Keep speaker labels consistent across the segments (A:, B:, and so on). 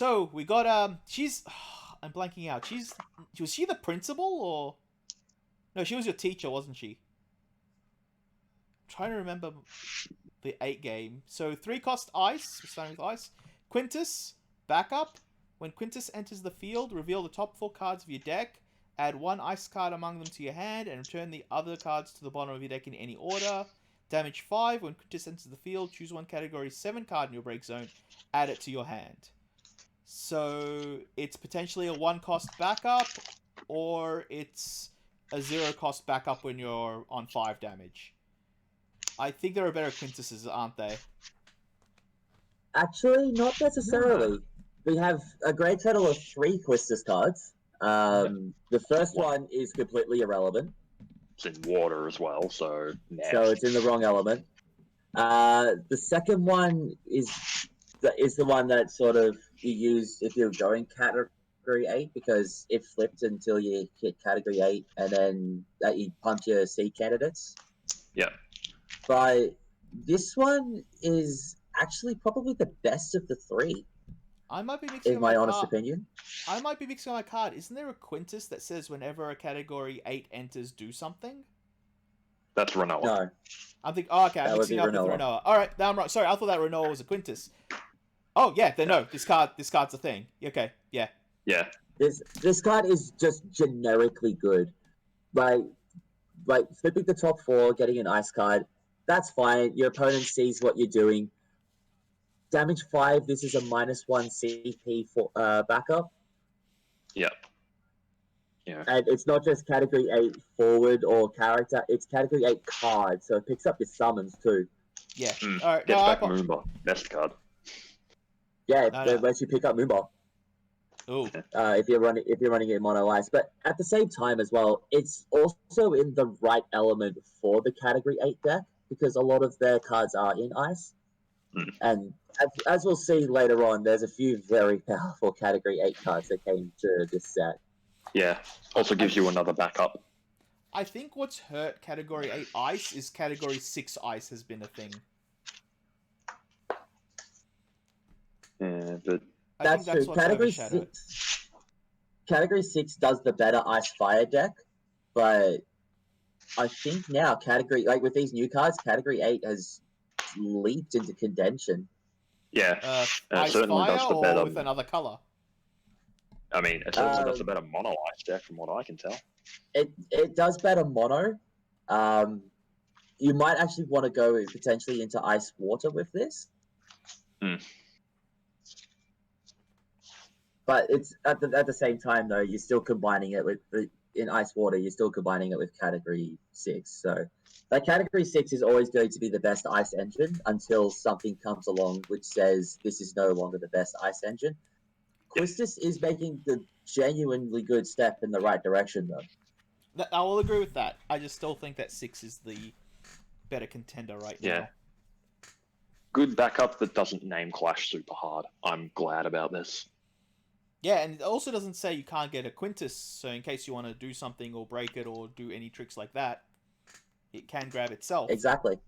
A: So we got she's I'm blanking out. Was she the principal or no? She was your teacher, wasn't she? I'm trying to remember the 8 game. So 3 cost ice. We're starting with ice. Quintus backup. When Quintus enters the field, reveal the top 4 cards of your deck. Add 1 ice card among them to your hand and return the other cards to the bottom of your deck in any order. Damage 5. When Quintus enters the field, choose 1 category 7 card in your break zone. Add it to your hand. So it's potentially a 1 cost backup, or it's a 0 cost backup when you're on 5 damage. I think there are better Quintuses, aren't they?
B: Actually, not necessarily. We have a great total of 3 Quistis cards. The first one is completely irrelevant.
C: It's in water as well, so next.
B: So it's in the wrong element. The second one is the one that sort of you use if you're going category 8, because it flipped until you hit category 8 and then you pump your C candidates.
C: Yeah.
B: But this one is actually probably the best of the 3.
A: I might be mixing
B: in my honest opinion.
A: I might be mixing my card. Isn't there a Quintus that says whenever a category 8 enters, do something?
C: That's Renoa.
B: No.
A: I'm thinking, okay, I'm mixing up with Renoa. Alright, now I'm right. Sorry, I thought that Renoa was a Quintus. Oh, yeah, then no, this card's a thing. Okay, yeah.
C: Yeah.
B: This card is just generically good. Like flipping the top 4, getting an ice card, that's fine. Your opponent sees what you're doing. Damage 5, this is a -1 CP for backup.
C: Yep. Yeah.
B: And it's not just category 8 forward or character, it's category 8 card, so it picks up your summons too.
A: Yeah.
C: Alright, gets back Moomba. Best card.
B: Yeah, it lets you pick up Moomba.
A: Oh.
B: If you're running it mono ice. But at the same time as well, it's also in the right element for the category 8 deck, because a lot of their cards are in ice. And as we'll see later on, there's a few very powerful category 8 cards that came to this set.
C: Yeah. Also gives you another backup.
A: I think what's hurt category 8 ice is category 6 ice has been a thing.
C: Yeah, but
B: that's true. Category 6 does the better ice fire deck, but I think now with these new cards, category 8 has leaped into contention.
C: Yeah.
A: Ice
C: certainly
A: fire
C: does the
A: or
C: better
A: with another color?
C: I mean, it certainly does a better mono ice deck from what I can tell.
B: It does better mono. You might actually want to go potentially into ice water with this. But it's at the same time though, you're still combining it with in ice water. You're still combining it with category 6. So that category 6 is always going to be the best ice engine until something comes along which says this is no longer the best ice engine. Quistis is making the genuinely good step in the right direction though.
A: I will agree with that. I just still think that 6 is the better contender right now.
C: Good backup that doesn't name clash super hard. I'm glad about this.
A: Yeah, and it also doesn't say you can't get a Quintus, so in case you want to do something or break it or do any tricks like that, it can grab itself.
B: Exactly.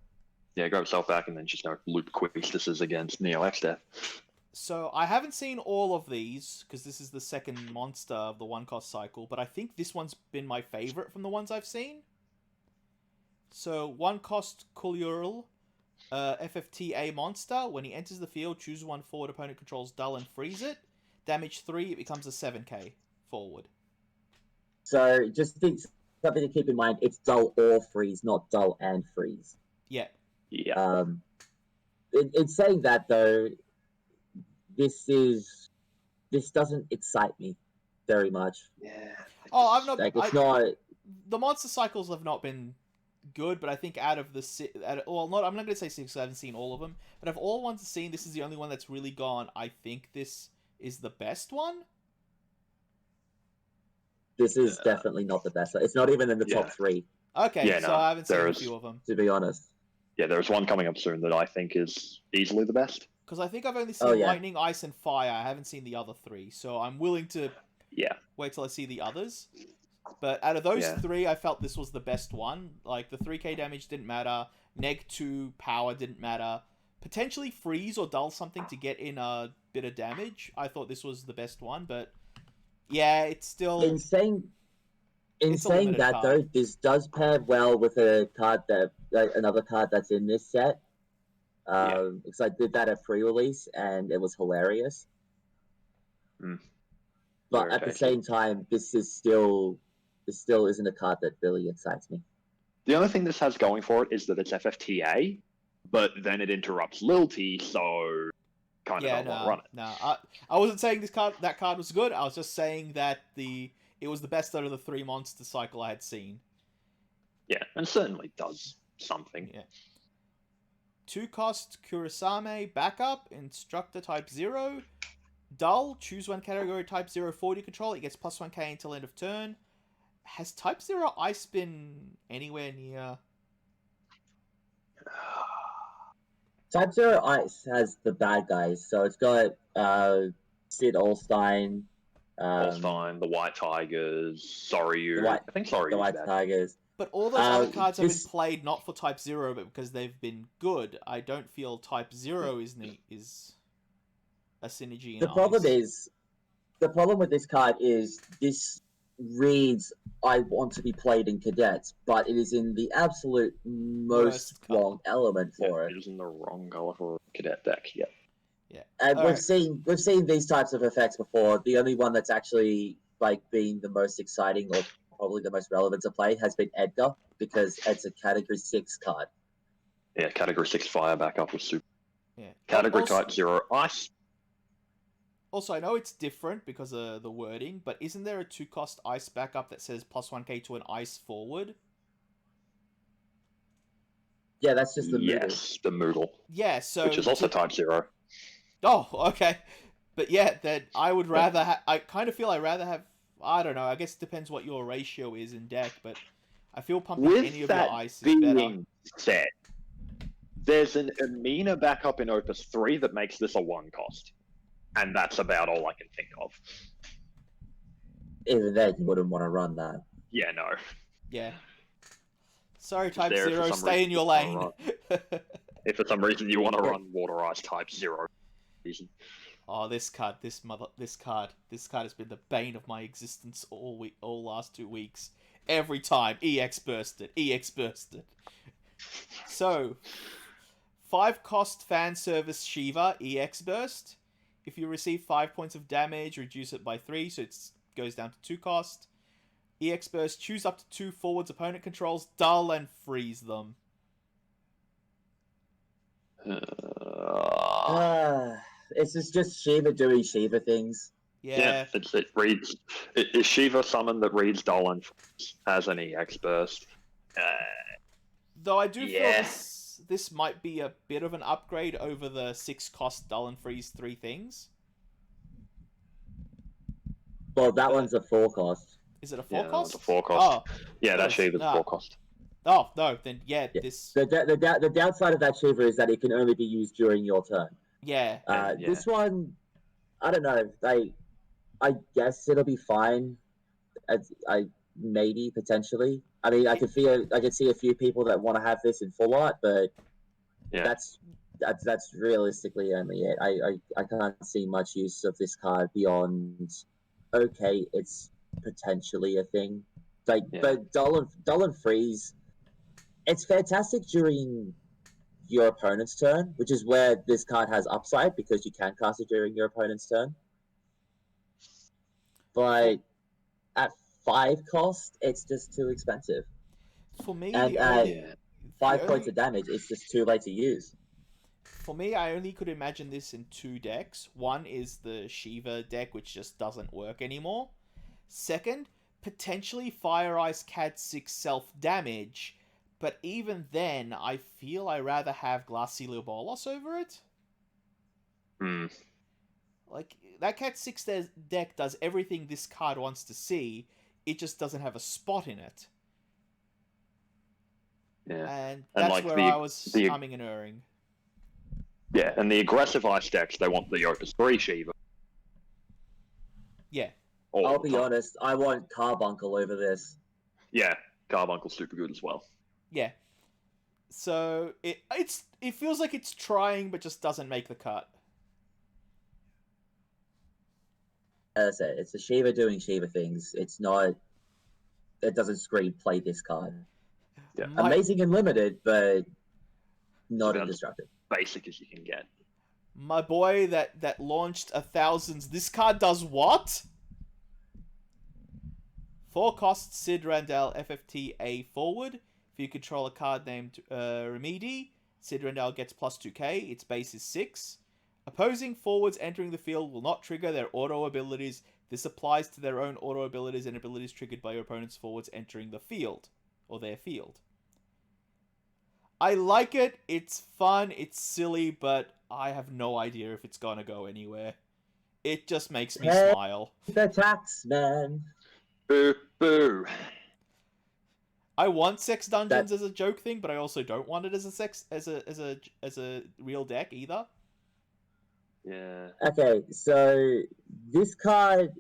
C: Yeah, grab itself back and then just loop Quistises against Neo X-Death.
A: So I haven't seen all of these, because this is the second monster of the 1-cost cycle, but I think this one's been my favorite from the ones I've seen. So 1-cost Kulurl, FFTA monster. When he enters the field, choose 1 forward opponent controls dull and freeze it. Damage 3, it becomes a 7k forward.
B: So just something to keep in mind, it's dull or freeze, not dull and freeze.
A: Yeah.
C: Yeah.
B: In saying that though, this doesn't excite me very much.
C: Yeah.
A: Oh, I've not.
B: Like, it's not.
A: The monster cycles have not been good, but I think out of the I'm not going to say 6. I haven't seen all of them, but of all ones I've seen, this is the only one that's really gone. I think this is the best one.
B: This is definitely not the best. It's not even in the top 3.
A: Okay, so I haven't seen a few of them.
B: To be honest.
C: Yeah, there's one coming up soon that I think is easily the best.
A: Because I think I've only seen Lightning, Ice, and Fire. I haven't seen the other 3, so I'm willing to wait till I see the others. But out of those 3, I felt this was the best one. Like, the 3k damage didn't matter. Neg 2 power didn't matter. potentially freeze or dull something to get in a bit of damage. I thought this was the best one, but yeah, it's still
B: In saying
A: It's a limited
B: that
A: card.
B: though, this does pair well with a card that another card that's in this set. Because I did that at pre-release and it was hilarious.
C: Mm.
B: But at the same time, this still isn't a card that really excites me.
C: The only thing this has going for it is that it's FFTA, but then it interrupts Lilty, so kind of don't want to run it.
A: No, I wasn't saying that card was good. I was just saying that it was the best out of the 3 monster cycle I had seen.
C: Yeah, and certainly does something.
A: Yeah. 2-cost Kurasame backup, instructor type 0. Dull, choose one category type 0 40 control. It gets plus 1k until end of turn. Has type 0 ice been anywhere near?
B: Type 0 Ice has the bad guys, so it's got Sid Olstein.
C: Olstein, the White Tigers, Soryu. I think Soryu.
B: The White Tigers.
A: But all those other cards have been played not for type 0, but because they've been good. I don't feel type 0 is a synergy in
B: The problem
A: ice.
B: the problem with this card is this reads I want to be played in cadets, but it is in the absolute most wrong element for it.
C: It is in the wrong color for a cadet deck. Yeah.
A: Yeah.
B: And we've seen these types of effects before. The only one that's actually like been the most exciting or probably the most relevant to play has been Edgar, because it's a category 6 card.
C: Yeah, category 6 fire backup was super.
A: Yeah.
C: Category type 0 ice.
A: Also, I know it's different because of the wording, but isn't there a 2-cost ice backup that says plus 1k to an ice forward?
B: Yeah, that's just the Moodle.
C: Yes, the Moodle.
A: Yeah, so...
C: Which is also type 0.
A: Oh, okay. But yeah, then I would rather I kind of feel I'd rather have... I don't know, I guess it depends what your ratio is in deck, but I feel pumping any of your ice is better.
C: Said, there's an Amina backup in Opus 3 that makes this a 1-cost. And that's about all I can think of.
B: Even then, you wouldn't want to run that.
C: Yeah, no.
A: Yeah. Sorry, Type 0, stay in your lane.
C: If for some reason you want to run Water Ice Type 0 reason.
A: Oh, this card has been the bane of my existence all last 2 weeks. Every time, EX bursted. So, 5-cost fan service Shiva, EX burst. If you receive 5 points of damage, reduce it by 3, so it goes down to 2 cost. EX burst, choose up to 2 forwards opponent controls, dull and freeze them.
B: It's just Shiva doing Shiva things.
A: Yeah.
C: It reads. Is Shiva summon that reads dull and freeze as an EX burst?
A: Though I do feel this might be a bit of an upgrade over the 6-cost dull and freeze 3 things.
B: Well, that one's a 4-cost.
A: Is it a 4-cost?
C: It's a 4-cost.
A: Oh,
C: yeah, that Shiva's 4-cost.
A: Oh, no, then this...
B: The downside of that Shiva is that it can only be used during your turn.
A: Yeah.
B: This one, I don't know. I guess it'll be fine. Maybe, potentially. I mean, I could see a few people that want to have this in full art, but that's realistically only it. I can't see much use of this card beyond, okay, it's potentially a thing. But dull and freeze, it's fantastic during your opponent's turn, which is where this card has upside because you can cast it during your opponent's turn. But at 5 cost, it's just too expensive.
A: For me,
B: and at 5 points of damage, it's just too late to use.
A: For me, I only could imagine this in 2 decks. One is the Shiva deck, which just doesn't work anymore. Second, potentially Fire Ice Cat 6 self-damage, but even then, I feel I'd rather have Glacial Bolos over it. Like, that Cat 6 deck does everything this card wants to see, it just doesn't have a spot in it.
C: Yeah.
A: And that's where I was humming and erring.
C: Yeah, and the aggressive ice decks, they want the Opus 3 Shiva.
A: Yeah.
B: I'll be honest, I want Carbuncle over this.
C: Yeah, Carbuncle's super good as well.
A: Yeah. So it feels like it's trying, but just doesn't make the cut.
B: As I said, it's the Shiva doing Shiva things. It's not. It doesn't scream play this card.
C: Yeah.
B: Amazing and limited, but not
C: about
B: indestructible.
C: Basic as you can get.
A: My boy that launched 1000s. This card does what? 4 costs Sid Randall FFTA forward. If you control a card named Remedy, Sid Randall gets plus 2k. Its base is 6. Opposing forwards entering the field will not trigger their auto abilities. This applies to their own auto abilities and abilities triggered by your opponent's forwards entering the field. Or their field. I like it. It's fun. It's silly, but I have no idea if it's gonna go anywhere. It just makes me smile.
B: The tax man.
C: Boo, boo.
A: I want sex dungeons as a joke thing, but I also don't want it as a real deck either.
C: Yeah.
B: Okay, so this card,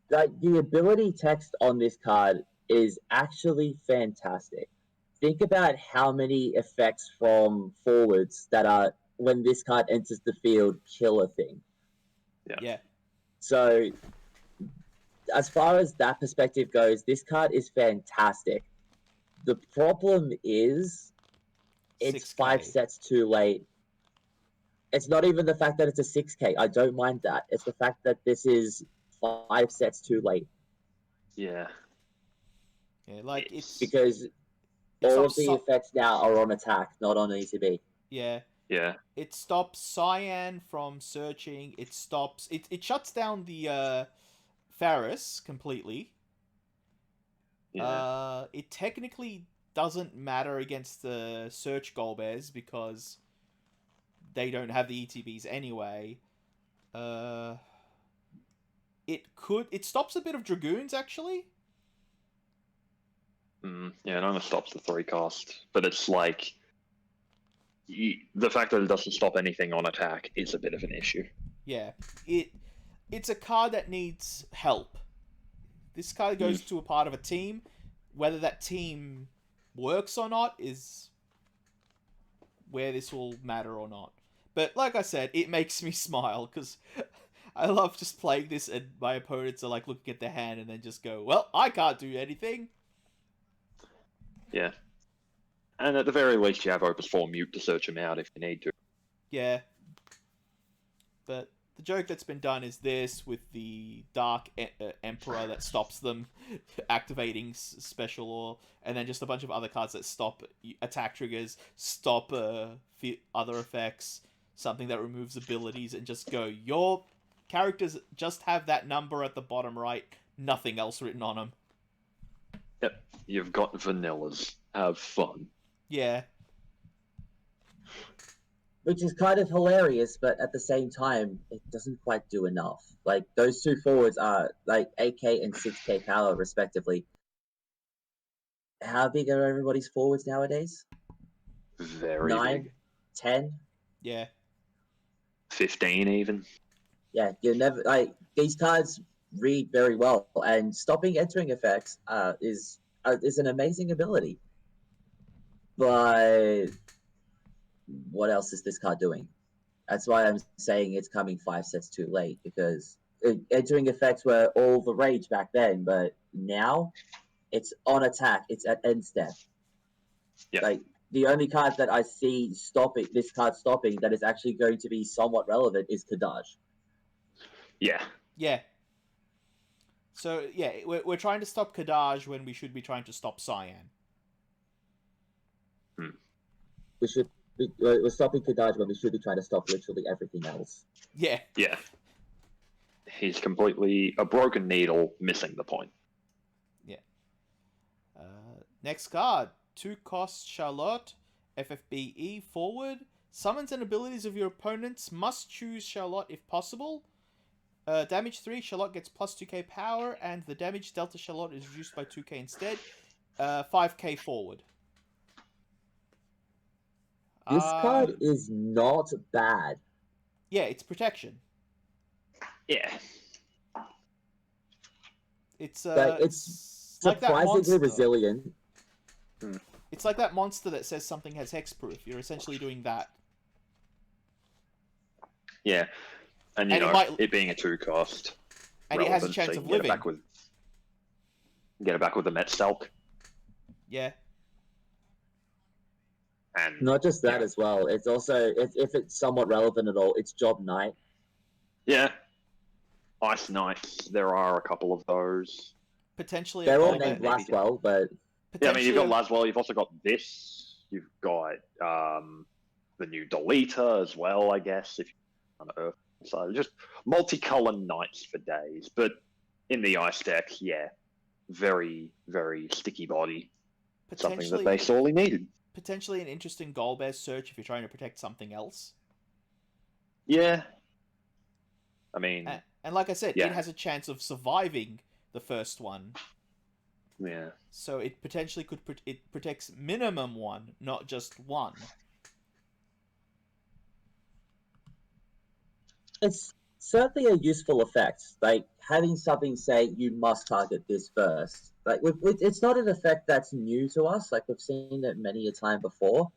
B: like the ability text on this card is actually fantastic. Think about how many effects from forwards that are when this card enters the field kill a thing.
A: Yeah.
B: So as far as that perspective goes, this card is fantastic. The problem is it's
A: 6K.
B: 5 sets too late. It's not even the fact that it's a 6k. I don't mind that. It's the fact that this is 5 sets too late.
C: Yeah.
A: Yeah, like it's
B: Because all of the effects now are on attack, not on ETB.
A: Yeah.
C: Yeah.
A: It stops Cyan from searching. It stops. It shuts down the Ferris completely.
C: Yeah.
A: It technically doesn't matter against the search Golbez because they don't have the ETBs anyway. It stops a bit of Dragoons actually.
C: Yeah, it only stops the 3 cost, but it's like the fact that it doesn't stop anything on attack is a bit of an issue.
A: Yeah, it's a card that needs help. This card goes to a part of a team. Whether that team works or not is where this will matter or not. But like I said, it makes me smile because I love just playing this and my opponents are like looking at their hand and then just go, well, I can't do anything.
C: Yeah. And at the very least, you have Opus 4 mute to search them out if you need to.
A: Yeah. But the joke that's been done is this with the Dark Emperor that stops them activating special or, and then just a bunch of other cards that stop attack triggers, stop other effects, something that removes abilities, and just go, your characters just have that number at the bottom right, nothing else written on them.
C: Yep, you've got vanillas. Have fun.
A: Yeah.
B: Which is kind of hilarious, but at the same time, it doesn't quite do enough. Like, those two forwards are, like, 8k and 6k power, respectively. How big are everybody's forwards nowadays?
C: Very
B: 9?
C: big.
B: 10?
A: Yeah.
C: 15 even.
B: Yeah, you never, like, these cards read very well, and stopping entering effects is an amazing ability. But what else is this card doing? That's why I'm saying it's coming 5 sets too late, because entering effects were all the rage back then, but now it's on attack, it's at end step.
C: Yeah.
B: Like, the only card that I see this card stopping that is actually going to be somewhat relevant is Kadaj.
C: Yeah.
A: Yeah. So, yeah, we're trying to stop Kadaj when we should be trying to stop Cyan.
B: We're stopping Kadaj when we should be trying to stop literally everything else.
A: Yeah.
C: Yeah. He's completely a broken needle, missing the point.
A: Yeah. Next card. 2 costs Charlotte. FFBE forward. Summons and abilities of your opponents. Must choose Charlotte if possible. Damage 3. Charlotte gets plus 2k power. And the damage delta Charlotte is reduced by 2k instead. 5k forward.
B: This card is not bad.
A: Yeah, it's protection.
C: Yeah.
A: It's
B: like
A: surprisingly
B: resilient.
A: It's It's like that monster that says something has hexproof. You're essentially doing that.
C: Yeah, and you
A: And it
C: know,
A: might-
C: it being a 2-cost,
A: And it has a
C: relevant,
A: chance
C: so you
A: of
C: can get it
A: living.
C: back with the Met Stalk,
A: Yeah.
B: Not
C: and
B: just that
C: Yeah.
B: as well. It's also if it's somewhat relevant at all, it's Job Knight.
C: yeah, Ice Knights. There are a couple of those.
A: Potentially
B: They're
A: a
B: all
A: goal
B: named
A: bet.
B: Laswell, but
C: Yeah, I mean, you've got
A: Potentially
C: Laswell. You've also got this. You've got the new Deleter as well, I guess. If you're on Earth, so just multicolor knights for days. But in the ice deck, yeah, very very sticky body. Something that they sorely needed.
A: potentially an interesting goal bear search if you're trying to protect something else.
C: Yeah. I mean,
A: And like I said,
C: Yeah.
A: it has a chance of surviving the first one.
C: yeah.
A: So it potentially could it protects minimum one, not just one.
B: it's certainly a useful effect. Like having something say you must target this first. Like it's not an effect that's new to us. Like we've seen it many a time before.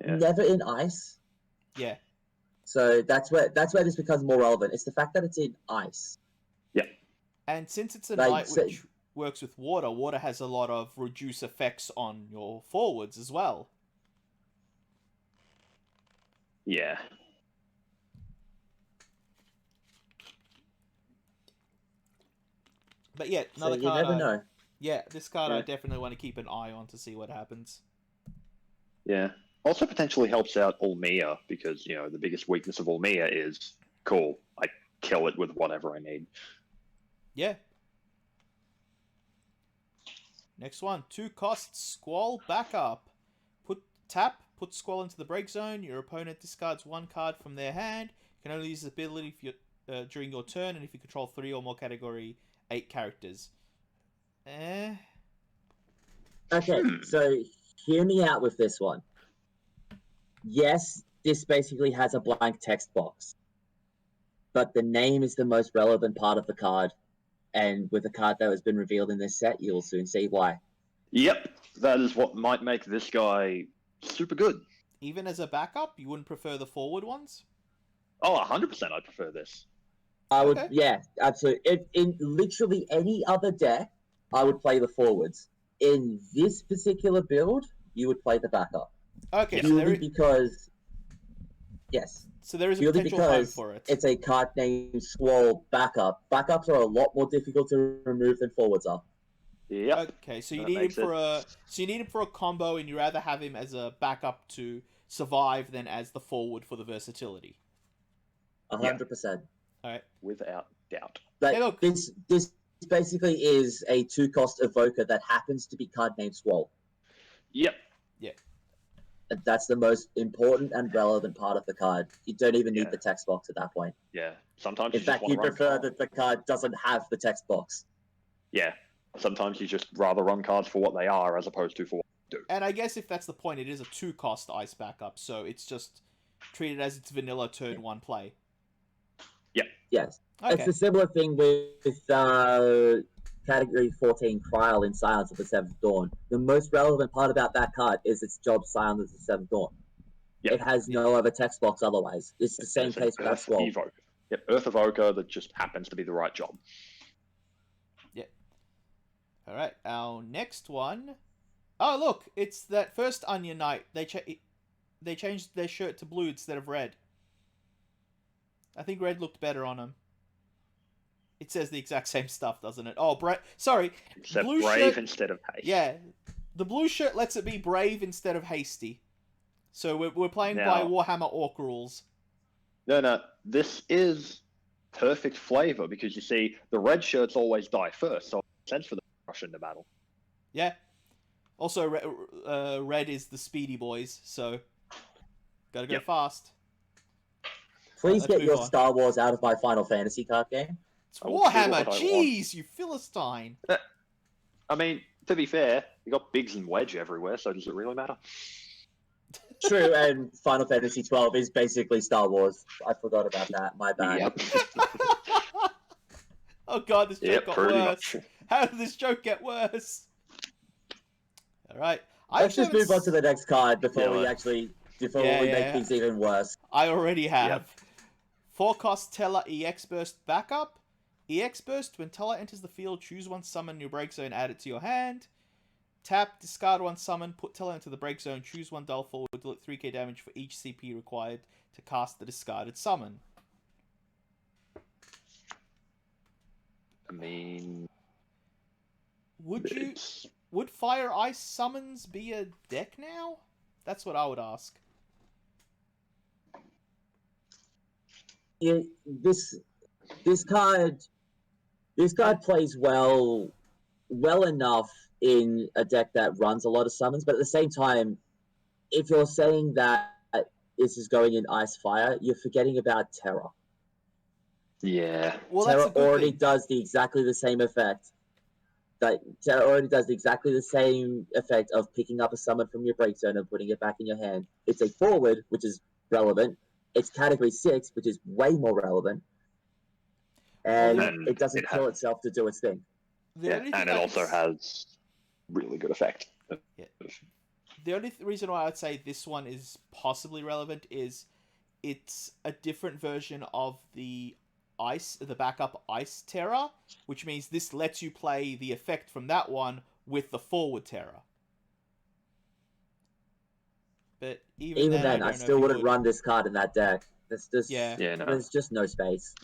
C: Yeah.
B: Never in ice.
A: Yeah.
B: So that's where this becomes more relevant. It's the fact that it's in ice.
A: And since it's a
B: Like,
A: knight
B: so-
A: which works with water, water has a lot of reduce effects on your forwards as well.
C: Yeah.
A: But yeah,
B: So
A: another
B: you
A: card.
B: never know.
A: Yeah, this card I
C: Yeah.
A: definitely want to keep an eye on to see what happens.
C: Yeah. Also potentially helps out Ulmia because, you know, the biggest weakness of Ulmia is cool. I kill it with whatever I need.
A: Yeah. Next one, 2 costs Squall backup. Put Squall into the break zone. Your opponent discards 1 card from their hand. You can only use this ability if during your turn, and if you control 3 or more category 8 characters.
B: Okay,
C: Hmm.
B: so hear me out with this one. Yes, this basically has a blank text box, but the name is the most relevant part of the card, and with the card that has been revealed in this set, you'll soon see why.
C: Yep. That is what might make this guy super good.
A: Even as a backup, you wouldn't prefer the forward ones?
C: Oh, 100% I prefer this.
B: I would,
A: Okay.
B: yeah, absolutely. If in literally any other deck, I would play the forwards. In this particular build, you would play the backup.
A: Okay,
B: Purely because, yes,
A: so there is a
B: purely
A: potential home
B: because
A: for it.
B: it's a card named Squall backup. Backups are a lot more difficult to remove than forwards are.
C: Yep.
A: Okay, so you
C: That
A: need him
C: makes
A: for a combo, and you rather have him as a backup to survive than as the forward for the versatility.
B: 100%.
A: All right.
C: Without doubt.
B: Like
A: Hey, look.
B: this basically is a 2-cost evoker that happens to be card named Squall.
C: Yep.
B: And that's the most important and relevant part of the card. You don't even need
C: Yeah.
B: the text box at that point.
C: Yeah. Sometimes
B: In
C: you just
B: fact,
C: want
B: you
C: to run
B: prefer
C: cards.
B: that the card doesn't have the text box.
C: Yeah. Sometimes you just rather run cards for what they are as opposed to for what they do.
A: And I guess if that's the point, it is a 2-cost ice backup, so it's just treated as its vanilla turn 1 play.
B: Yes.
A: Okay.
B: It's a similar thing with Category 14 Trial in Silence of the Seventh Dawn. The most relevant part about that card is its job Silence of the Seventh Dawn.
C: Yep.
B: It has no other text box otherwise. It's the same
C: It's an
B: case with that
C: Earth
B: Squall.
C: Evoker. Yep. Earth Evoker that just happens to be the right job.
A: All right. Our next one. Oh, look! It's that first Onion Knight. They changed their shirt to blue instead of red. I think red looked better on him. It says the exact same stuff, doesn't it? Oh, sorry.
C: Except
A: Blue
C: brave
A: shirt-
C: instead of haste.
A: Yeah, the blue shirt lets it be brave instead of hasty. So we're playing by
C: Now-
A: Warhammer Orc rules.
C: No. This is perfect flavor because you see the red shirts always die first, so it makes sense for them to rush into battle.
A: Yeah. Also, red is the speedy boys, so gotta go
C: Yep.
A: fast.
B: Please
A: Let's
B: get
A: move
B: your
A: on.
B: Star Wars out of my Final Fantasy card game.
A: It's
C: I will do
A: Warhammer.
C: what I want.
A: Jeez, you Philistine.
C: I mean, to be fair, you got Biggs and Wedge everywhere, so does it really matter?
B: True, and Final Fantasy 12 is basically Star Wars. I forgot about that. My bad.
C: Yep.
A: Oh god, this joke
C: Yep,
A: got
C: pretty
A: worse.
C: much.
A: How did this joke get worse? All right.
B: Let's just move on to the next card before we
C: Yeah.
B: actually
A: Yeah,
B: make
A: yeah.
B: things even worse.
A: I already have.
C: Yep.
A: 4-cost Teller EX Burst backup. EX Burst, when Teller enters the field, choose one summon your break zone, add it to your hand. Tap, discard one summon, put Teller into the break zone, choose one dull forward, deal it 3k damage for each CP required to cast the discarded summon.
C: I mean,
A: Would Fire Ice summons be a deck now? That's what I would ask.
B: Yeah, this card plays well enough in a deck that runs a lot of summons, but at the same time, if you're saying that this is going in Ice Fire, you're forgetting about Terror.
C: yeah.
A: Well,
B: Terror
A: that's a good
B: already
A: thing.
B: does exactly the same effect. Terror already does exactly the same effect of picking up a summon from your break zone and putting it back in your hand. It's a forward, which is relevant. It's category 6, which is way more relevant. And
C: And
B: it doesn't
C: it
B: kill
C: has-
B: itself to do its thing.
A: The only thing
C: and it
A: I
C: also
A: could
C: has really good effect.
A: Yeah. The only reason why I'd say this one is possibly relevant is it's a different version of the backup Ice Terror, which means this lets you play the effect from that one with the forward Terror. But even then,
B: I still wouldn't run this card in that deck.
A: Yeah.
B: There's just no space.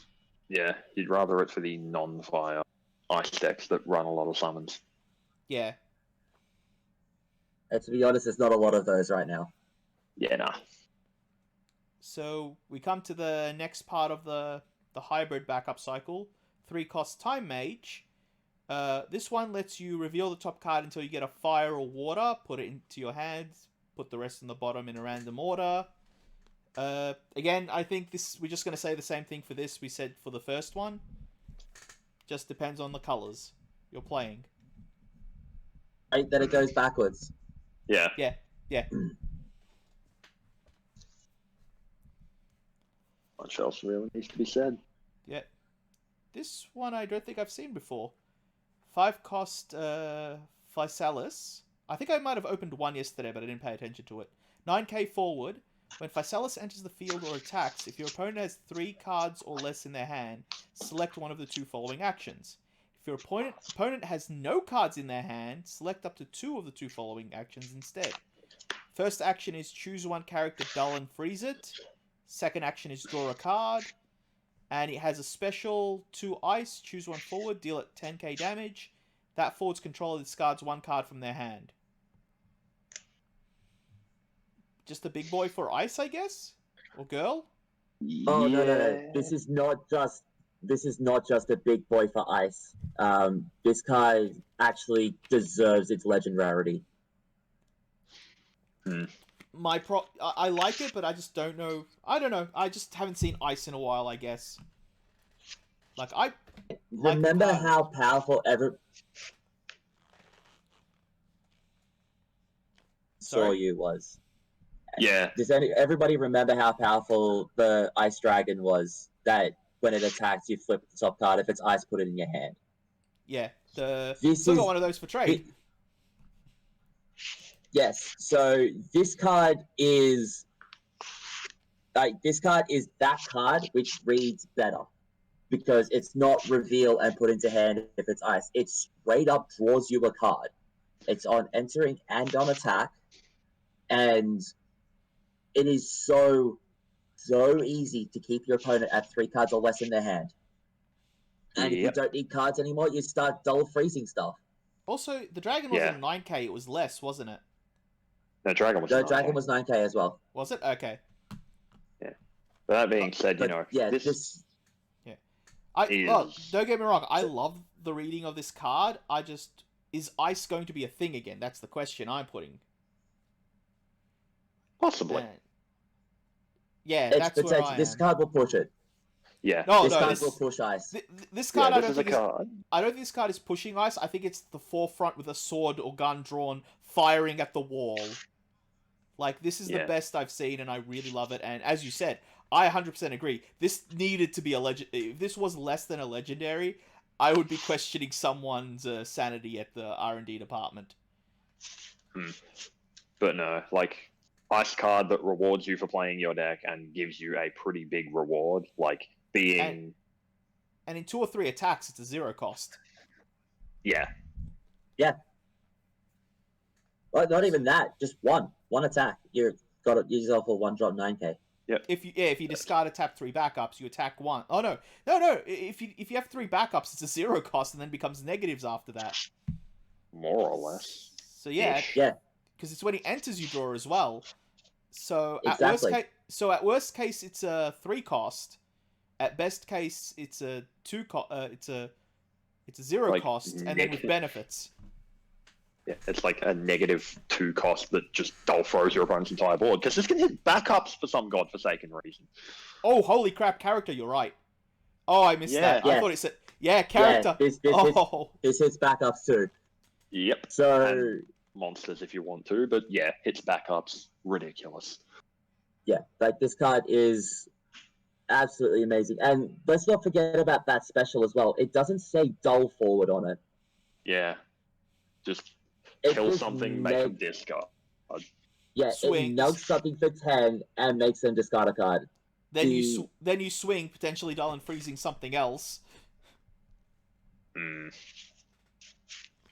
C: Yeah, you'd rather it for the non-fire ice decks that run a lot of summons.
A: Yeah.
B: And to be honest, there's not a lot of those right now.
C: Yeah, nah.
A: So we come to the next part of the hybrid backup cycle. 3-cost Time Mage. This one lets you reveal the top card until you get a fire or water, put it into your hands, put the rest in the bottom in a random order. Again, I think we're just going to say the same thing for this we said for the first one. Just depends on the colors you're playing.
B: Right, then it goes backwards.
C: Yeah.
A: Yeah.
C: Much else really needs to be said.
A: Yeah. This one I don't think I've seen before. 5-cost Physalis. I think I might have opened one yesterday, but I didn't pay attention to it. 9k forward. When Physalis enters the field or attacks, if your opponent has 3 cards or less in their hand, select one of the 2 following actions. If your opponent has no cards in their hand, select up to 2 of the 2 following actions instead. First action is choose one character, dull, and freeze it. Second action is draw a card. And it has a special 2 ice, choose one forward, deal it 10k damage. That forward's controller discards 1 card from their hand. Just a big boy for ice, I guess? Or girl?
B: Oh, no. This is not just a big boy for ice. This card actually deserves its legend rarity.
A: I like it, but I just don't know. I don't know. I just haven't seen ice in a while, I guess.
B: Remember how powerful Saw You was.
C: Yeah.
B: Does everybody remember how powerful the Ice Dragon was? That when it attacks, you flip the top card. If it's ice, put it in your hand.
A: Yeah. Still got one of those for trade.
B: Yes. So this card is that card which reads better because it's not reveal and put into hand if it's ice. It straight up draws you a card. It's on entering and on attack, and it is so easy to keep your opponent at 3 cards or less in their hand. And if you don't need cards anymore, you start dull freezing stuff.
A: Also, the dragon wasn't 9k, it was less, wasn't it?
C: No, dragon was
B: 9k as well.
A: Was it? Okay.
C: Yeah. But that being said,
B: don't get
A: me wrong, I love the reading of this card. Is ice going to be a thing again? That's the question I'm putting.
C: Possibly.
A: That's where I am.
B: This card will push it.
C: Yeah.
B: This card will push ice.
A: This card, I don't think this card is pushing ice. I think it's the forefront with a sword or gun drawn, firing at the wall. This is the best I've seen, and I really love it. And as you said, I 100% agree. This needed to be a legend. If this was less than a legendary, I would be questioning someone's sanity at the R&D department.
C: But no, like ice card that rewards you for playing your deck and gives you a pretty big reward, like being
A: And in 2 or 3 attacks, it's a 0 cost.
C: yeah.
B: Well, not even that. Just one attack. You've got to use yourself a 1-drop 9k.
A: If you discard a tap 3 backups, you attack 1. Oh no. If you have 3 backups, it's a 0 cost and then becomes negatives after that.
C: More or less.
A: So yeah,
B: Yeah.
A: because it's when he enters you draw as well. So
B: Exactly.
A: at worst case it's a 3 cost. At best case it's a 2 it's a 0
C: Like,
A: cost and then with benefits.
C: Yeah, it's like a -2 cost that just dull throws your opponent's entire board because this can hit backups for some godforsaken reason.
A: Oh, holy crap, character, you're right. Oh, I missed that.
B: Yeah.
A: I thought it said character.
B: Yeah, this hits backups too.
C: Yep.
B: So
C: And monsters if you want to, but yeah, hits backups. Ridiculous.
B: yeah, like this card is absolutely amazing. And let's not forget about that special as well. It doesn't say dull forward on it.
C: Yeah. Just
B: It
C: kill
B: just
C: something, make them discard.
B: Yeah,
A: Swing.
B: it nukes something for 10 and makes them discard a card.
A: Then you swing, potentially dull and freezing something else.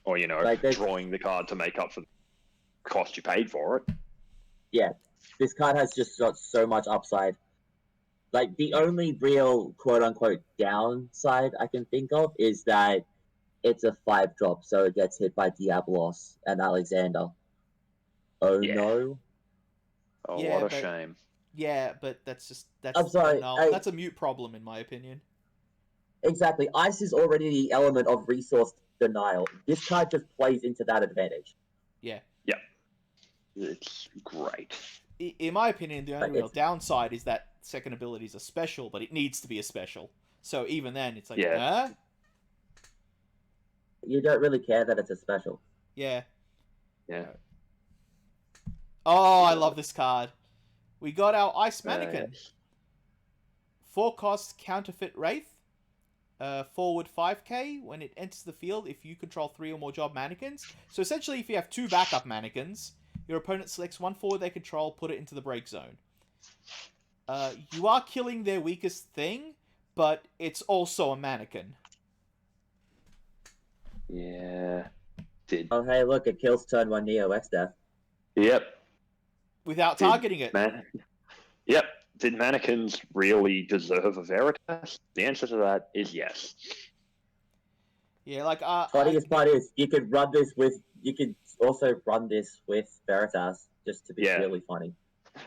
C: Or,
B: Like this-
C: drawing the card to make up for the cost you paid for it.
B: Yeah, this card has just got so much upside. Like, the only real quote-unquote downside I can think of is that it's a 5-drop, so it gets hit by Diablos and Alexander. Oh
C: Yeah.
B: no.
C: Oh,
A: Yeah,
C: what a
A: but-
C: shame.
A: Yeah, but that's
B: I'm sorry,
A: that's a mute problem in my opinion.
B: Exactly. Ice is already the element of resource denial. This card just plays into that advantage.
A: Yeah.
C: It's great.
A: In my opinion, the only
B: But
A: real
B: it's-
A: downside is that second ability is a special, but it needs to be a special. So even then, it's like,
C: Yeah.
B: You don't really care that it's a special.
A: Yeah.
C: Yeah.
A: Oh, I love this card. We got our Ice Mannequin.
C: Yes.
A: 4 cost Counterfeit Wraith. Forward 5k. When it enters the field, if you control 3 or more job mannequins. So essentially, if you have 2 backup mannequins, your opponent selects 1 forward they control, put it into the break zone. You are killing their weakest thing, but it's also a mannequin.
C: Yeah.
B: Oh, hey, look, it kills turn 1 Neo X Death.
C: Yep.
A: Without
C: Did
A: targeting it.
C: Yep. Did mannequins really deserve a Veritas? The answer to that is yes.
A: Yeah, like
B: Funniest part is you could run this with. You could also run this with Veritas just to be
C: Yeah.
B: really funny.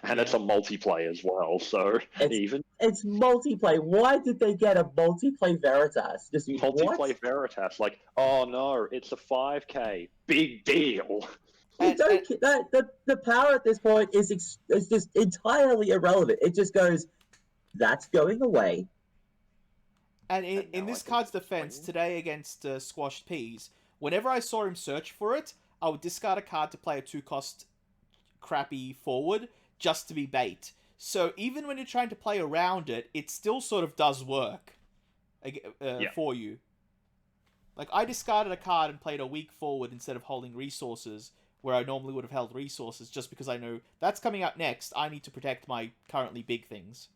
C: And it's a multiplayer as well, so even
B: It's multiplayer. Why did they get a multiplayer Veritas? Just
C: multiplayer
B: what?
C: Veritas, like, oh no, it's a 5k. Big deal.
B: You don't. The power at this point is just entirely irrelevant. It just goes. That's going away.
A: And in
C: now
A: this
C: I can
A: card's defense,
C: swing.
A: today against Squashed Peas, whenever I saw him search for it, I would discard a card to play a 2-cost crappy forward, just to be bait. So even when you're trying to play around it, it still sort of does work for you. Like, I discarded a card and played a weak forward instead of holding resources, where I normally would have held resources, just because I know that's coming up next. I need to protect my currently big things.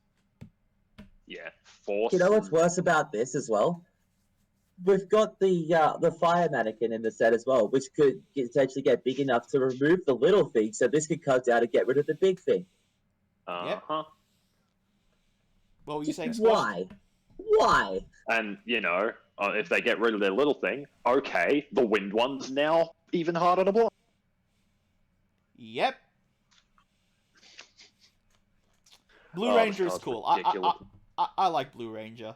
C: Yeah, force.
B: You know what's worse about this as well? We've got the fire mannequin in the set as well, which could potentially get big enough to remove the little thing. So this could cut down to get rid of the big thing.
C: Uh-huh.
A: What were you saying, Squash?
B: Why? Why?
C: And, if they get rid of their little thing, okay, the wind one's now even harder to block.
A: Yep. Blue
C: Oh,
A: Ranger
C: this
A: is
C: card's
A: cool.
C: ridiculous.
A: I like Blue Ranger.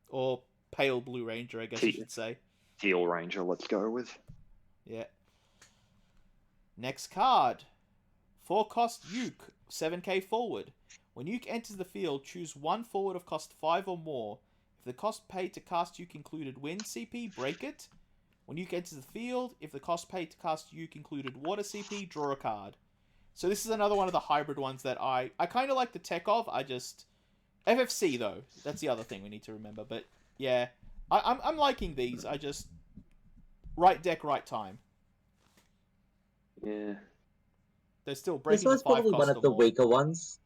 A: Or Pale Blue Ranger, I guess you should say.
C: Teal Ranger, let's go with.
A: Yeah. Next card. 4 cost Uke, 7k forward. When Uke enters the field, choose 1 forward of cost 5 or more. If the cost paid to cast Uke included wind CP, break it. When Uke enters the field, if the cost paid to cast Uke included water CP, draw a card. So this is another one of the hybrid ones that I kind of like the tech of. I just... FFC, though. That's the other thing we need to remember. But, yeah. I'm liking these. I just... Right deck, right time.
C: Yeah.
A: They're still
B: This
A: breaking the
B: one's
A: 5
B: probably
A: cost
B: one of
A: or
B: the
A: more.
B: weaker ones.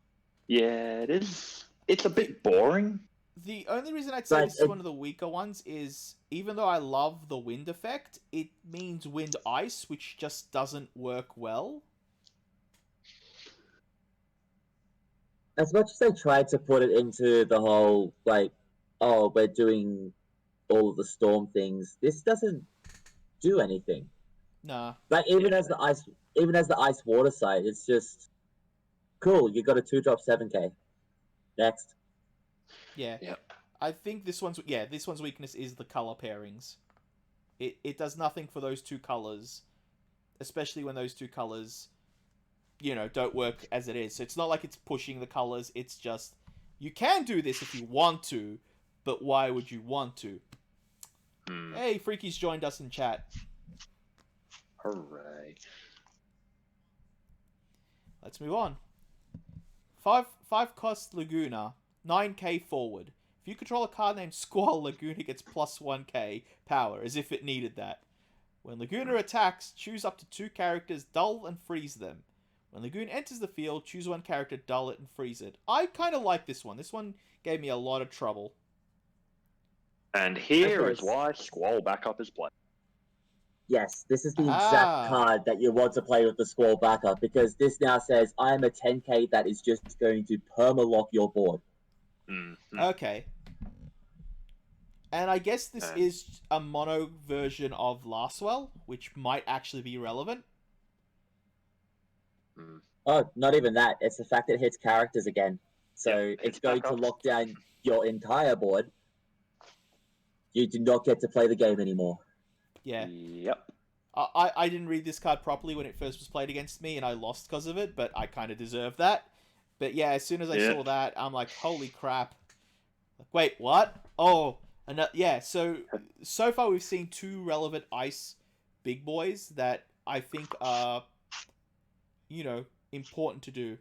C: Yeah, it is. It's a bit boring.
A: The only reason I'd say
B: But
A: this is one of the weaker ones is, even though I love the wind effect, it means wind ice, which just doesn't work well.
B: As much as they tried to put it into the whole, like, oh, we're doing all of the storm things, this doesn't do anything.
A: Nah.
B: Like, even
C: Yeah.
B: as the ice water side, it's just cool. You got a 2-drop 7K. Next.
A: Yeah.
C: Yep.
A: I think this one's weakness is the color pairings. It does nothing for those two colors, especially when those two colors, don't work as it is. So it's not like it's pushing the colors. It's just, you can do this if you want to, but why would you want to? Hey, Freaky's joined us in chat.
C: Hooray.
A: Let's move on. 5 cost Laguna, 9k forward. If you control a card named Squall, Laguna gets plus 1k power, as if it needed that. When Laguna attacks, choose up to 2 characters, dull and freeze them. When Laguna enters the field, choose 1 character, dull it and freeze it. I kind of like this one. This one gave me a lot of trouble.
C: And here
B: Okay.
C: is why Squall backup is played.
B: Yes, this is the
A: Ah.
B: exact card that you want to play with the Squall backup, because this now says, I am a 10k that is just going to perma-lock your board.
A: Okay. And I guess this is a mono version of Lastwell, which might actually be relevant.
B: Oh, not even that. It's the fact that it hits characters again. So
C: Yep,
B: it's
C: hits
B: going to
C: backups.
B: lock down your entire board. You do not get to play the game anymore.
A: Yeah.
C: Yep.
A: I didn't read this card properly when it first was played against me, and I lost because of it, but I kind of deserve that. But yeah, as soon as I saw that, I'm like, holy crap. Like, wait, what? Oh, and yeah, so far we've seen 2 relevant ice big boys that I think are, important to do.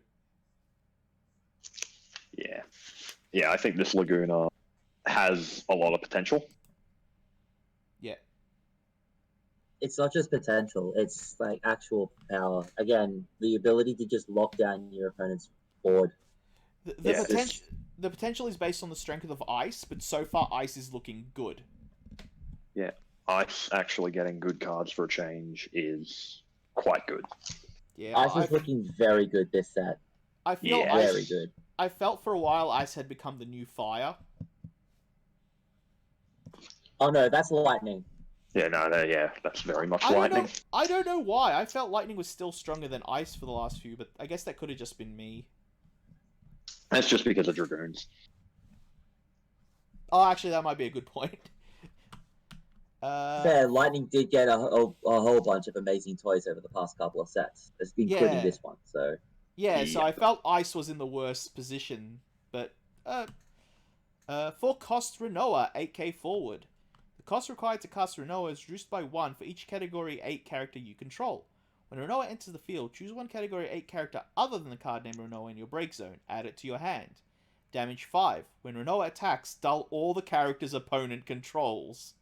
C: Yeah. Yeah, I think this Laguna has a lot of potential.
A: Yeah.
B: It's not just potential, it's like actual power. Again, the ability to just lock down your opponent's board.
A: The potential is based on the strength of ice, but so far ice is looking good.
C: Yeah. Ice actually getting good cards for a change is quite good.
A: Yeah,
B: Ice is looking very good this set.
A: I feel
B: very good.
A: I felt for a while ice had become the new fire.
B: Oh no, that's lightning.
C: Yeah, that's very much lightning.
A: I don't know why. I felt lightning was still stronger than ice for the last few, but I guess that could have just been me.
C: That's just because of Dragoons.
A: Oh, actually, that might be a good point.
B: Fair, lightning did get a whole bunch of amazing toys over the past couple of sets, including this one. So
A: so I felt ice was in the worst position, but 4 cost Renoa, 8k forward. The cost required to cast Renoa is reduced by 1 for each Category 8 character you control. When Renoa enters the field, choose 1 Category 8 character other than the card name Renoa in your break zone. Add it to your hand. Damage 5. When Renoa attacks, dull all the characters opponent controls.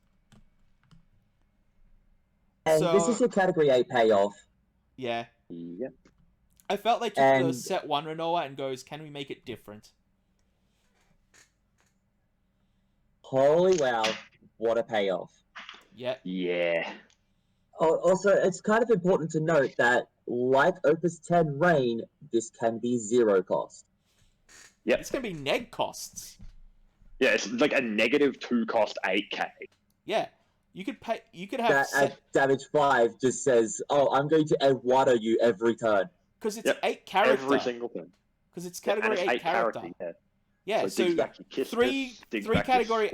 B: And this is your Category 8 payoff.
A: Yeah.
C: Yep.
A: I felt they took the set 1 Renoa and goes, can we make it different?
B: Holy wow, what a payoff.
A: Yeah.
C: Yeah.
B: Oh, also, it's kind of important to note that, like Opus 10 Rain, this can be 0 cost.
C: Yeah.
A: This can be neg costs.
C: Yeah, it's like a negative 2 cost 8k.
A: Yeah. You could have
B: At damage 5 just says, oh, I'm going to water you every turn.
A: Because it's 8 character.
C: Every single thing.
A: Because it's Category 8 character.
C: Yeah,
A: so three Category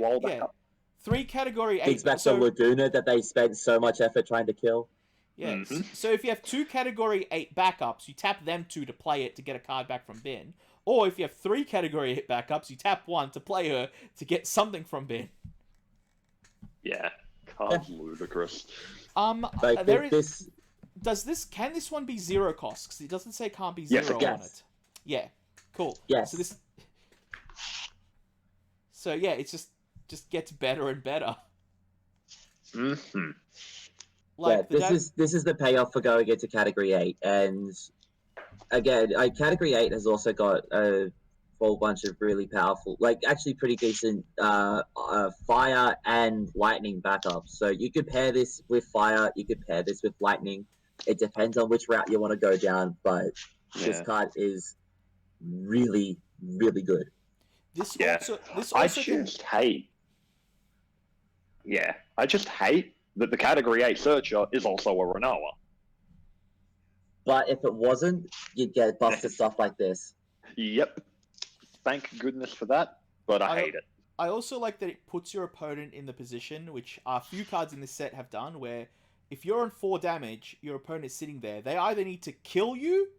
A: 3 Category 8.
B: Digs back the Laguna that they spent so much effort trying to kill.
A: Yeah, so if you have 2 Category 8 backups, you tap them 2 to play it to get a card back from bin. Or if you have 3 Category 8 backups, you tap 1 to play her to get something from bin.
C: Yeah, card's ludicrous.
A: Can this one be 0 cost? Because it doesn't say it can't be 0 on it. Yeah, cool.
B: Yes.
A: So yeah, it's just gets better and better. Like
B: this is the payoff for going into Category 8, and again, Category 8 has also got a whole bunch of really powerful, like actually pretty decent fire and lightning backups. So you could pair this with fire, you could pair this with lightning. It depends on which route you want to go down, but this card is really, really good.
A: this
C: Yeah.
A: this
C: I
A: also can.
C: just hate. Yeah, I just hate that the Category 8 Searcher is also a Renoa.
B: But if it wasn't, you'd get busted stuff like this.
C: Yep. Thank goodness for that, but I hate it.
A: I also like that it puts your opponent in the position, which a few cards in this set have done, where if you're on 4 damage, your opponent is sitting there. They either need to kill you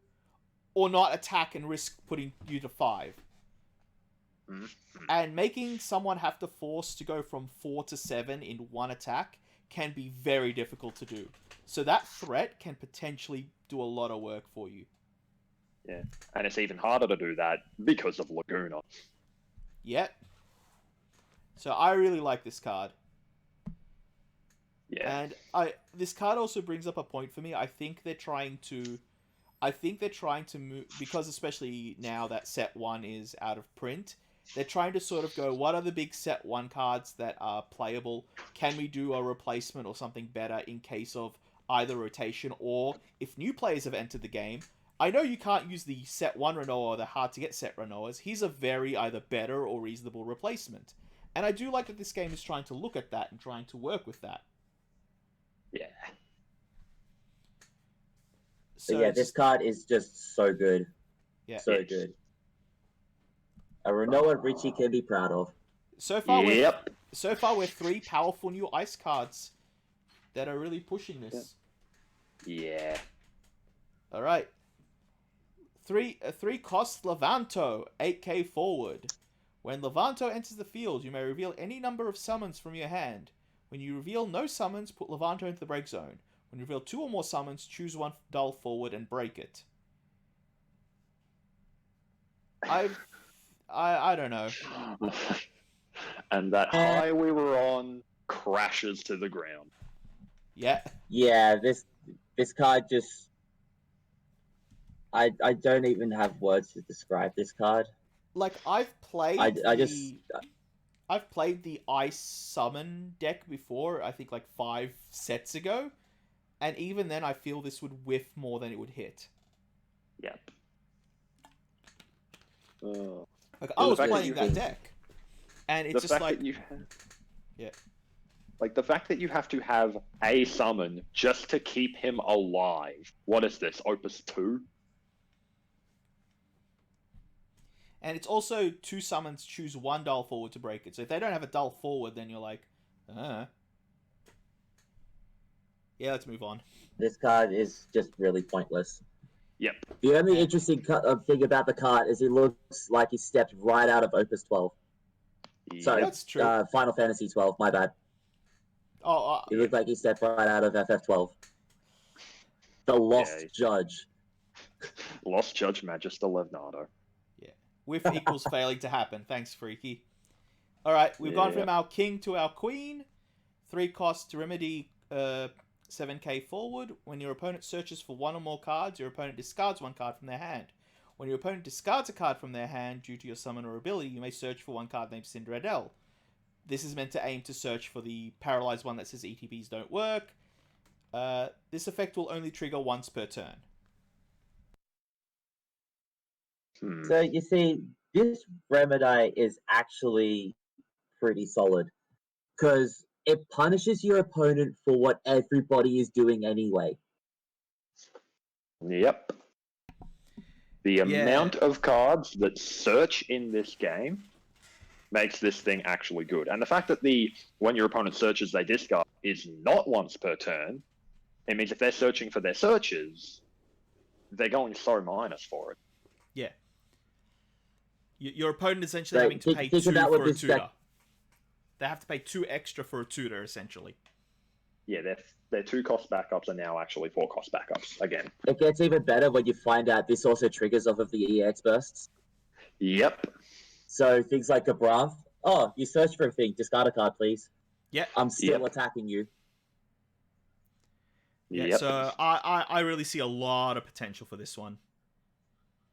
A: or not attack and risk putting you to 5.
C: Mm-hmm.
A: And making someone have to force to go from 4 to 7 in one attack can be very difficult to do. So that threat can potentially do a lot of work for you.
C: Yeah, and it's even harder to do that because of Laguna.
A: Yep. So I really like this card.
C: Yeah.
A: And this card also brings up a point for me. I think they're trying to move, because especially now that set 1 is out of print, they're trying to sort of go, what are the big set 1 cards that are playable? Can we do a replacement or something better in case of either rotation, or if new players have entered the game? I know you can't use the set 1 Renoa or the hard to get set Renoas. He's a very either better or reasonable replacement. And I do like that this game is trying to look at that and trying to work with that.
C: Yeah.
B: So yeah, this card is just so good.
A: Yeah.
B: So good. A Renoa Richie can be proud of.
A: So far, we're 3 powerful new ice cards that are really pushing this.
C: Yeah.
A: All right. 3 cost Levanto, 8k forward. When Levanto enters the field, you may reveal any number of summons from your hand. When you reveal no summons, put Levanto into the break zone. When you reveal 2 or more summons, choose one dull forward and break it. I don't know.
C: And that high we were on crashes to the ground.
A: Yeah.
B: Yeah, this card just... I don't even have words to describe this card.
A: Like, I've played I've played the ice summon deck before, I think like 5 sets ago, and even then I feel this would whiff more than it would hit.
C: Yep.
A: Like, I was playing that deck, and it's just like... Yeah.
C: Like, the fact that you have to have a summon just to keep him alive. What is this, Opus 2?
A: And it's also 2 summons, choose 1 dull forward to break it. So if they don't have a dull forward, then you're like, Yeah, let's move on.
B: This card is just really pointless.
C: Yep.
B: The only interesting thing about the card is he looks like he stepped right out of Opus 12. Sorry,
A: that's true.
B: Final Fantasy 12, my bad. He looked like he stepped right out of FF12. The Lost Judge.
C: Lost Judge Magister Levanto.
A: Yeah. Whiff equals failing to happen. Thanks, Freaky. Alright, we've gone from our king to our queen. 3 cost to remedy 7k forward. When your opponent searches for 1 or more cards, your opponent discards 1 card from their hand. When your opponent discards a card from their hand due to your summon or ability, you may search for 1 card named Cinderedel. This is meant to aim to search for the paralyzed one that says ETBs don't work. This effect will only trigger once per turn.
B: So you see, this remedy is actually pretty solid, because it punishes your opponent for what everybody is doing anyway.
C: Yep. The amount of cards that search in this game makes this thing actually good. And the fact that when your opponent searches, they discard is not once per turn, it means if they're searching for their searches, they're going so minus for it.
A: Yeah. Your opponent is essentially having to pay 2 for a tutor. They have to pay 2 extra for a tutor, essentially.
C: Yeah, their 2 cost backups are now actually 4 cost backups again.
B: It gets even better when you find out this also triggers off of the EX bursts.
C: Yep.
B: So things like Gabrav, oh, you search for a thing, discard a card, please.
A: Yep.
B: I'm still attacking you.
A: Yeah,
C: Yep.
A: so I really see a lot of potential for this one.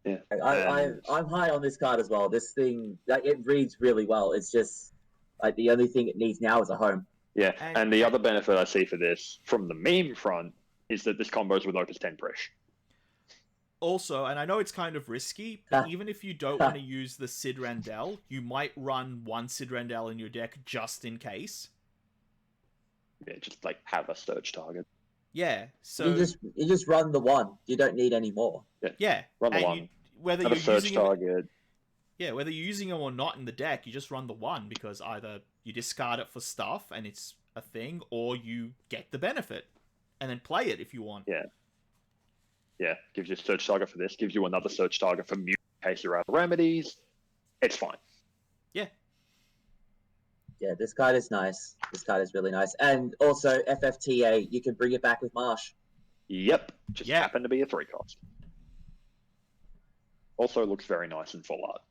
C: Yeah.
B: I'm high on this card as well. This thing, like, it reads really well. It's just like the only thing it needs now is a home.
C: Yeah,
A: And-
C: and the other benefit I see for this from the meme front is that this combos with Opus 10 Presh.
A: Also, and I know it's kind of risky, but even if you don't want to use the Sid Randell, you might run one Sid Randell in your deck just in case.
C: Yeah, just like have a search target.
A: Yeah, so
B: You just run the one. You don't need any more.
A: yeah,
C: Run the
A: and
C: one.
A: whether
C: Have a
A: you're
C: search
A: using him,
C: target.
A: yeah, whether you're using him or not in the deck, you just run the one because either you discard it for stuff and it's a thing, or you get the benefit and then play it if you want.
C: Yeah. Yeah, gives you a search target for this, gives you another search target for mute in case you're out of remedies. It's fine.
B: Yeah, this card is nice. This card is really nice. And also, FFTA, you can bring it back with Marsh.
C: Yep, just
A: Yeah.
C: happened to be a 3 cost. Also looks very nice in full art.